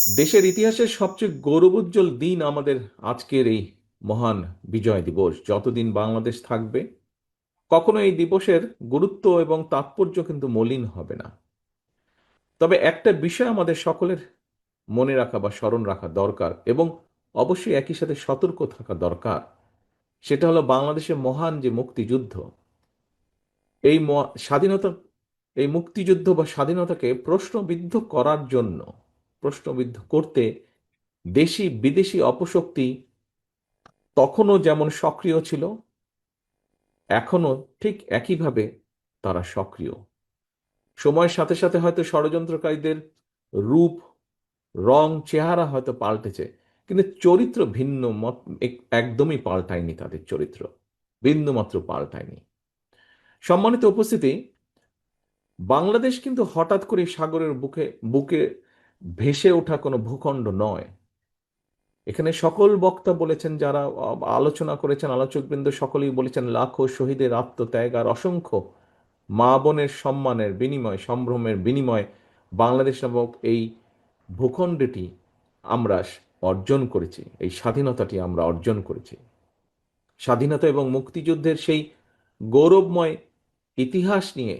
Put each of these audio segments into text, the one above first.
দেশের ইতিহাসের সবচেয়ে গৌরবোজ্জ্বল দিন আমাদের আজকের এই মহান বিজয় দিবস। যতদিন বাংলাদেশ থাকবে, কখনো এই দিবসের গুরুত্ব এবং তাৎপর্য কিন্তু মলিন হবে না। তবে একটা বিষয় আমাদের সকলের মনে রাখা বা স্মরণ রাখা দরকার, এবং অবশ্যই একই সাথে সতর্ক থাকা দরকার। সেটা হলো বাংলাদেশের মহান যে মুক্তিযুদ্ধ, স্বাধীনতা, এই মুক্তিযুদ্ধ বা স্বাধীনতাকে প্রশ্নবিদ্ধ করার জন্য, প্রশ্নবিদ্ধ করতে দেশি বিদেশি অপশক্তি তখনও যেমন সক্রিয় ছিল, এখনো ঠিক একইভাবে তারা সক্রিয়। সময়ের সাথে সাথে হয়তো ষড়যন্ত্রকারীদের রূপ, রং, চেহারা হয়তো পাল্টেছে, কিন্তু চরিত্র ভিন্ন একদমই পাল্টায়নি। তাদের চরিত্র বিন্দুমাত্র পাল্টায়নি। সম্মানিত উপস্থিতি, বাংলাদেশ কিন্তু হঠাৎ করে সাগরের বুকে বুকে ভেসে ওঠা কোনো ভূখণ্ড নয়। এখানে সকল বক্তা বলেছেন, যারা আলোচনা করেছেন, আলোচকবৃন্দ সকলেই বলেছেন, লাখো শহীদের আত্মত্যাগ আর অসংখ্য মা বোনের সম্মানের বিনিময়, সম্ভ্রমের বিনিময় বাংলাদেশ নামক এই ভূখণ্ডটি আমরা অর্জন করেছি, এই স্বাধীনতাটি আমরা অর্জন করেছি। স্বাধীনতা এবং মুক্তিযুদ্ধের সেই গৌরবময় ইতিহাস নিয়ে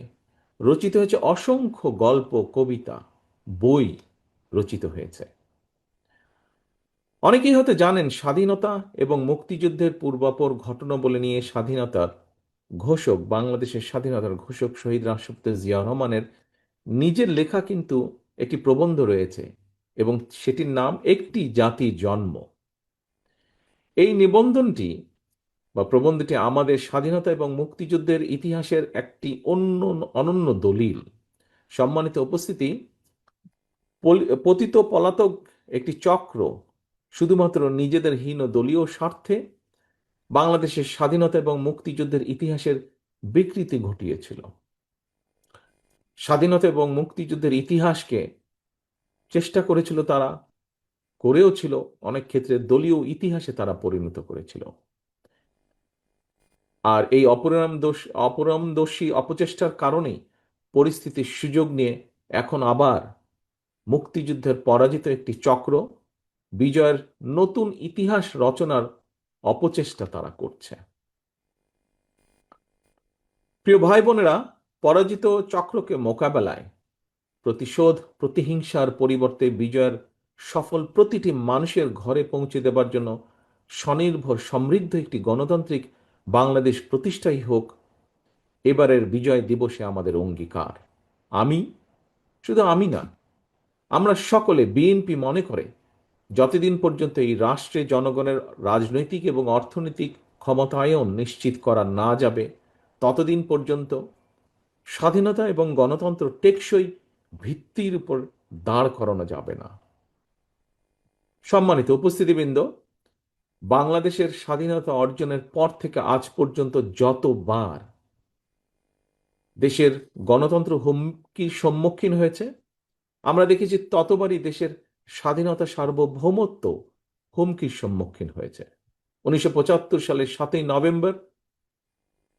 রচিত হয়েছে অসংখ্য গল্প, কবিতা, বই রচিত হয়েছে। অনেকেই হয়তো জানেন, স্বাধীনতা এবং মুক্তিযুদ্ধের পূর্বাপর ঘটনা বলে নিয়ে স্বাধীনতার ঘোষক, বাংলাদেশের স্বাধীনতার ঘোষক শহীদ রাষ্ট্রপতি জিয়া রহমানের নিজের লেখা কিন্তু একটি প্রবন্ধ রয়েছে, এবং সেটির নাম একটি জাতির জন্ম। এই নিবন্ধনটি বা প্রবন্ধটি আমাদের স্বাধীনতা এবং মুক্তিযুদ্ধের ইতিহাসের একটি অনন্য দলিল। সম্মানিত উপস্থিতি, পতিত পলাতক একটি চক্র শুধুমাত্র নিজেদের হীন দলীয় স্বার্থে বাংলাদেশের স্বাধীনতা এবং মুক্তিযুদ্ধের ইতিহাসের বিকৃতি ঘটিয়েছিল। স্বাধীনতা এবং মুক্তিযুদ্ধের ইতিহাসকে চেষ্টা করেছিল তারা, করেও ছিল, অনেক ক্ষেত্রে দলীয় ইতিহাসে তারা পরিণত করেছিল। আর এই অপরামদর্শী অপচেষ্টার কারণেই পরিস্থিতির সুযোগ নিয়ে এখন আবার মুক্তিযুদ্ধের পরাজিত একটি চক্র বিজয়ের নতুন ইতিহাস রচনার অপচেষ্টা তারা করছে। প্রিয় ভাই বোনেরা, পরাজিত চক্রকে মোকাবেলায় প্রতিশোধ, প্রতিহিংসার পরিবর্তে বিজয়ের সফল প্রতিটি মানুষের ঘরে পৌঁছে দেবার জন্য স্বনির্ভর সমৃদ্ধ একটি গণতান্ত্রিক বাংলাদেশ প্রতিষ্ঠাই হোক এবারের বিজয় দিবসে আমাদের অঙ্গীকার। আমি, শুধু আমি না, আমরা সকলে, বিএনপি মনে করে, যতদিন পর্যন্ত এই রাষ্ট্রে জনগণের রাজনৈতিক এবং অর্থনৈতিক ক্ষমতায়ন নিশ্চিত করা না যাবে, ততদিন পর্যন্ত স্বাধীনতা এবং গণতন্ত্র টেকসই ভিত্তির উপর দাঁড় করানো যাবে না। সম্মানিত উপস্থিতিবৃন্দ, বাংলাদেশের স্বাধীনতা অর্জনের পর থেকে আজ পর্যন্ত যতবার দেশের গণতন্ত্র হুমকির সম্মুখীন হয়েছে, আমরা দেখেছি ততবারই দেশের স্বাধীনতা, সার্বভৌমত্ব হুমকির সম্মুখীন হয়েছে। 1975 সালের 7ই নভেম্বর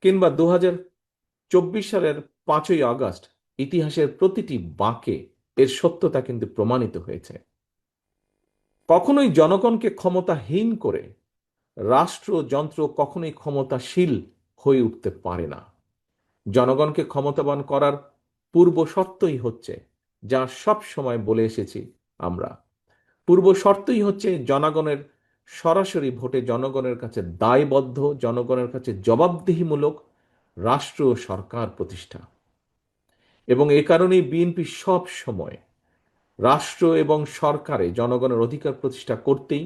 কিংবা 2024 সালের 5ই আগস্ট, ইতিহাসের প্রতিটি বাঁকে এর সত্যতা কিন্তু প্রমাণিত হয়েছে। কখনোই জনগণকে ক্ষমতাহীন করে রাষ্ট্রযন্ত্র কখনোই ক্ষমতাশীল হয়ে উঠতে পারে না। জনগণকে ক্ষমতাবান করার পূর্ব শর্তই হচ্ছে, যা সব সময় বলে এসেছি আমরা, পূর্ব শর্তই হচ্ছে জনগণের সরাসরি ভোটে জনগণের কাছে দায়বদ্ধ, জনগণের কাছে জবাবদিহিমূলক রাষ্ট্র ও সরকার প্রতিষ্ঠা। এবং এ কারণেই বিএনপি সব সময় রাষ্ট্র এবং সরকারে জনগণের অধিকার প্রতিষ্ঠা করতেই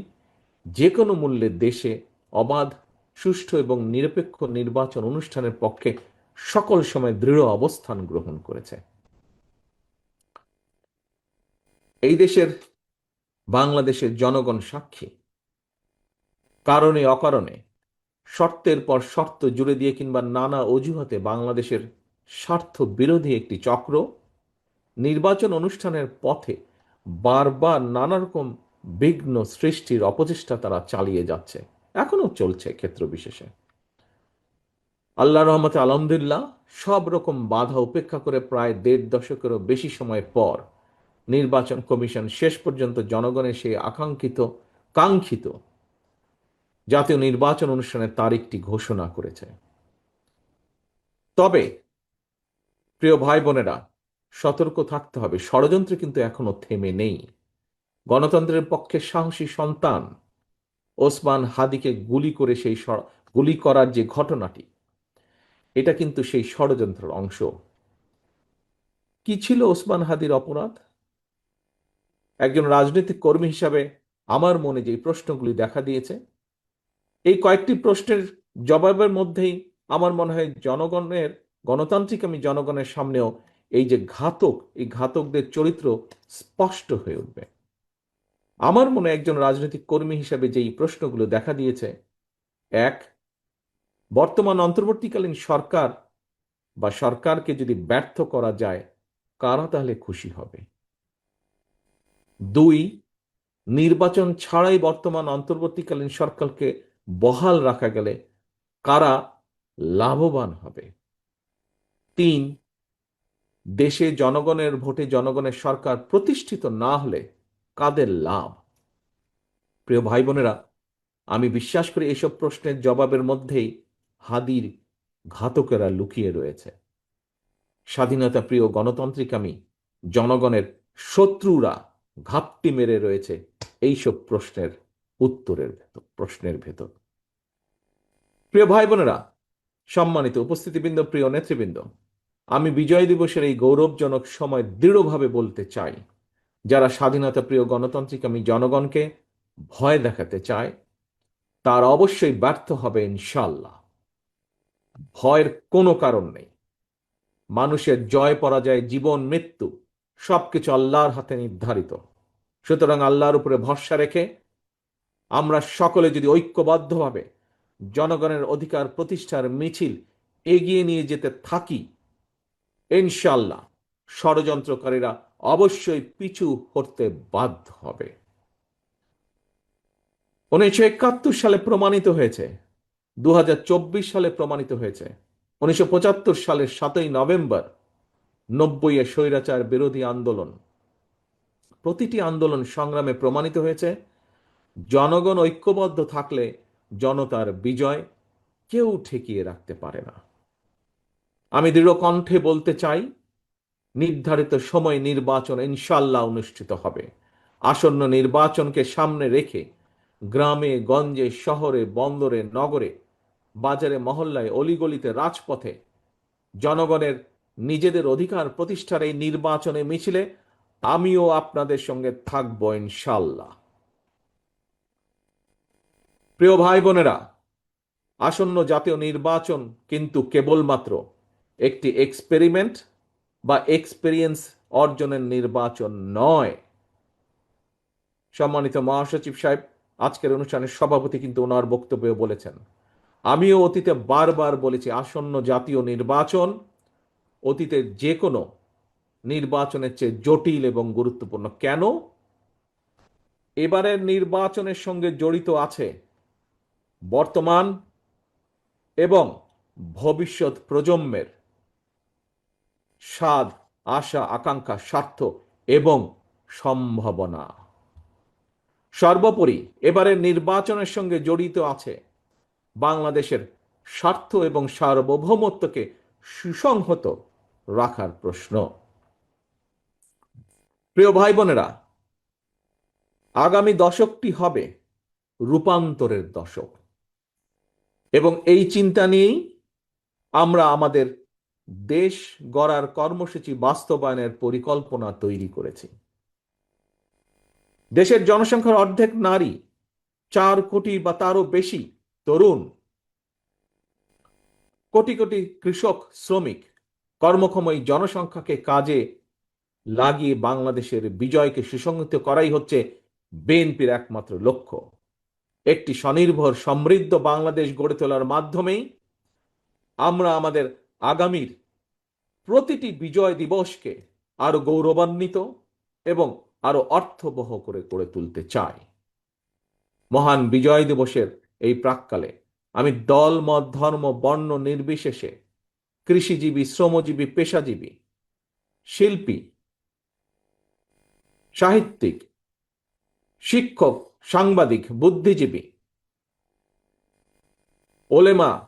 যে কোনো মূল্যে দেশে অবাধ, সুষ্ঠু এবং নিরপেক্ষ নির্বাচন অনুষ্ঠানের পক্ষে সকল সময় দৃঢ় অবস্থান গ্রহণ করেছে। এই দেশের, বাংলাদেশের জনগণ সাক্ষী, কারণে অকারণে, শর্তের পর শর্ত জুড়ে দিয়ে কিংবা নানা অজুহাতে বাংলাদেশের স্বার্থ বিরোধী একটি চক্র নির্বাচন অনুষ্ঠানের পথে বারবার নানা রকম বিঘ্ন সৃষ্টির অপচেষ্টা তারা চালিয়ে যাচ্ছে, এখনো চলছে ক্ষেত্র বিশেষে। আল্লাহ রহমতে আলহামদুলিল্লাহ, সব রকম বাধা উপেক্ষা করে প্রায় 1.5 দশকেরও বেশি সময় পর নির্বাচন কমিশন শেষ পর্যন্ত জনগণের সেই কাঙ্ক্ষিত জাতীয় নির্বাচন অনুষ্ঠানের তারিখটি ঘোষণা করেছে। তবে প্রিয় ভাই বোনেরা, সতর্ক থাকতে হবে, ষড়যন্ত্র কিন্তু এখনো থেমে নেই। গণতন্ত্রের পক্ষে সাহসী সন্তান ওসমান হাদিকে গুলি করার যে ঘটনাটি, এটা কিন্তু সেই ষড়যন্ত্রের অংশ। কি ছিল ওসমান হাদির অপরাধ? একজন রাজনৈতিক কর্মী হিসাবে আমার মনে যে প্রশ্নগুলি দেখা দিয়েছে, এই কয়েকটি প্রশ্নের জবাবের মধ্যেই আমার মনে হয় গণতান্ত্রিক আমি জনগণের সামনেও এই যে এই ঘাতকদের চরিত্র স্পষ্ট হয়ে উঠবে। আমার মনে একজন রাজনৈতিক কর্মী হিসাবে যেই প্রশ্নগুলো দেখা দিয়েছে, এক, বর্তমান অন্তর্বর্তীকালীন সরকার বা সরকারকে যদি ব্যর্থ করা যায়, কারা তাহলে খুশি হবে? দুই, নির্বাচন ছাড়াই বর্তমান অন্তর্বর্তীকালীন সরকারকে বহাল রাখা গেলে কারা লাভবান হবে? তিন, দেশে জনগণের ভোটে জনগণের সরকার প্রতিষ্ঠিত না হলে কাদের লাভ? প্রিয় ভাই বোনেরা, আমি বিশ্বাস করি এসব প্রশ্নের জবাবের মধ্যেই হাদির ঘাতকেরা লুকিয়ে রয়েছে। স্বাধীনতা প্রিয় গণতান্ত্রিকামী জনগণের শত্রুরা ঘাপটি মেরে রয়েছে এইসব প্রশ্নের ভেতর। প্রিয় ভাই বোনেরা, সম্মানিত উপস্থিতিবৃন্দ, প্রিয় নেতৃবৃন্দ, আমি বিজয় দিবসের এই গৌরবজনক সময় দৃঢ়ভাবে বলতে চাই, যারা স্বাধীনতা প্রিয় গণতান্ত্রিকামী জনগণকে ভয় দেখাতে চায়, তার অবশ্যই ব্যর্থ হবে ইনশাল্লাহ। ভয়ের কোনো কারণ নেই। মানুষের জয় পরাজয়, জীবন মৃত্যু সবকিছু আল্লাহর হাতে নির্ধারিত। সুতরাং আল্লাহর উপরে ভরসা রেখে আমরা সকলে যদি ঐক্যবদ্ধভাবে জনগণের অধিকার প্রতিষ্ঠার মিছিল এগিয়ে নিয়ে যেতে থাকি, ইনশাল্লাহ ষড়যন্ত্রকারীরা অবশ্যই পিছু হটতে বাধ্য হবে। 1971 সালে প্রমাণিত হয়েছে, 2024 সালে প্রমাণিত হয়েছে, 1975 সালের 7ই নভেম্বর 90-এ স্বৈরাচার বিরোধী আন্দোলন, প্রতিটি আন্দোলন সংগ্রামে প্রমাণিত হয়েছে, জনগণ ঐক্যবদ্ধ থাকলে জনতার বিজয় কেউ ঠেকিয়ে রাখতে পারে না। আমি দৃঢ় কণ্ঠে বলতে চাই, নির্ধারিত সময় নির্বাচন ইনশাল্লাহ অনুষ্ঠিত হবে। আসন্ন নির্বাচনকে সামনে রেখে গ্রামে গঞ্জে, শহরে বন্দরে, নগরে, বাজারে মহল্লায়, অলিগলিতে, রাজপথে জনগণের নিজেদের অধিকার প্রতিষ্ঠার এই নির্বাচনে মিছিলে আমিও আপনাদের সঙ্গে থাকবো ইনশাল্লাহ। প্রিয় ভাই বোনেরা, আসন্ন জাতীয় নির্বাচন কিন্তু কেবলমাত্র একটি এক্সপেরিমেন্ট বা এক্সপেরিয়েন্স অর্জনের নির্বাচন নয়। সম্মানিত মহাসচিব সাহেব আজকের অনুষ্ঠানের সভাপতি কিন্তু ওনার বক্তব্যে বলেছেন, আমিও অতীতে বারবার বলেছি, আসন্ন জাতীয় নির্বাচন অতীতের যে কোনো নির্বাচনের চেয়ে জটিল এবং গুরুত্বপূর্ণ। কেন? এবারের নির্বাচনের সঙ্গে জড়িত আছে বর্তমান এবং ভবিষ্যৎ প্রজন্মের স্বাদ, আশা, আকাঙ্ক্ষা, স্বার্থ এবং সম্ভাবনা। সর্বোপরি এবারের নির্বাচনের সঙ্গে জড়িত আছে বাংলাদেশের স্বার্থ এবং সার্বভৌমত্বকে সুসংহত রাখার প্রশ্ন। প্রিয় ভাই বোনেরা, আগামী দশকটি হবে রূপান্তরের দশক, এবং এই চিন্তা নিয়েই আমরা আমাদের দেশ গড়ার কর্মসূচি বাস্তবায়নের পরিকল্পনা তৈরি করেছি। দেশের জনসংখ্যার অর্ধেক নারী, 4 কোটি বা তারও বেশি তরুণ, কোটি কোটি কৃষক, শ্রমিক, কর্মক্ষম এই জনসংখ্যাকে কাজে লাগিয়ে বাংলাদেশের বিজয়কে সুসংহত করাই হচ্ছে বিএনপির একমাত্র লক্ষ্য। একটি স্বনির্ভর সমৃদ্ধ বাংলাদেশ গড়ে তোলার মাধ্যমেই আমরা আমাদের আগামীর প্রতিটি বিজয় দিবসকে আরো গৌরবান্বিত এবং আরো অর্থবহ করে গড়ে তুলতে চাই। মহান বিজয় দিবসের এই প্রাক্কালে আমি দল, মত, ধর্ম, বর্ণ নির্বিশেষে কৃষিজীবী, শ্রমজীবী, পেশাজীবী, শিল্পী, সাহিত্যিক, শিক্ষক, সাংবাদিক, বুদ্ধিজীবী, ওলেমা,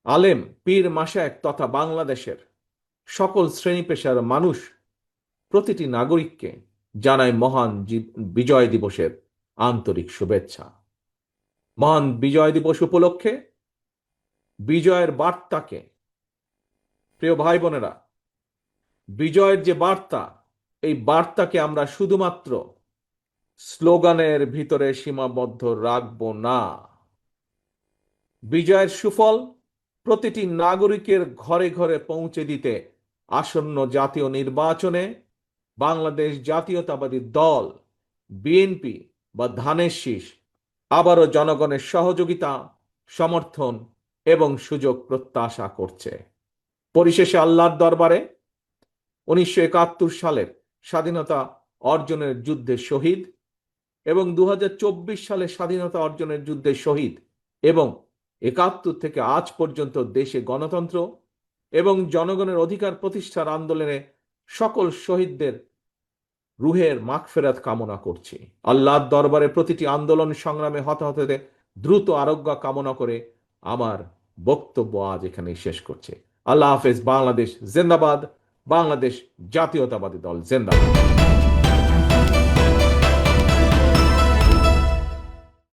আলেম, পীর মাশায়েখ তথা বাংলাদেশের সকল শ্রেণী পেশার মানুষ, প্রতিটি নাগরিককে জানায় মহান বিজয় দিবসের আন্তরিক শুভেচ্ছা। মহান বিজয় দিবস উপলক্ষে বিজয়ের বার্তাকে, প্রিয় ভাই বোনেরা, বিজয়ের যে বার্তা, এই বার্তাকে আমরা শুধুমাত্র স্লোগানের ভিতরে সীমাবদ্ধ রাখব না। বিজয়ের সুফল প্রতিটি নাগরিকের ঘরে ঘরে পৌঁছে দিতে আসন্ন জাতীয় নির্বাচনে বাংলাদেশ জাতীয়তাবাদী দল বিএনপি বা ধানের শীষ আবারও জনগণের সহযোগিতা, সমর্থন এবং সুযোগ প্রত্যাশা করছে। পরিশেষে আল্লাহর দরবারে 1971 সালের স্বাধীনতা অর্জনের যুদ্ধে শহীদ এবং 2024 সালে স্বাধীনতা অর্জনের যুদ্ধে শহীদ এবং 71 থেকে আজ পর্যন্ত দেশে গণতন্ত্র এবং জনগণের অধিকার প্রতিষ্ঠার আন্দোলনে সকল শহীদদের রুহের মাগফিরাত কামনা করছি। আল্লাহর দরবারে প্রতিটি আন্দোলন সংগ্রামে হতাহতদের দ্রুত আরোগ্য কামনা করে আমার বক্তব্য আজ এখানে শেষ করছে। আল্লাহ হাফেজ। বাংলাদেশ জিন্দাবাদ। বাংলাদেশ জাতীয়তাবাদী দল জিন্দাবাদ।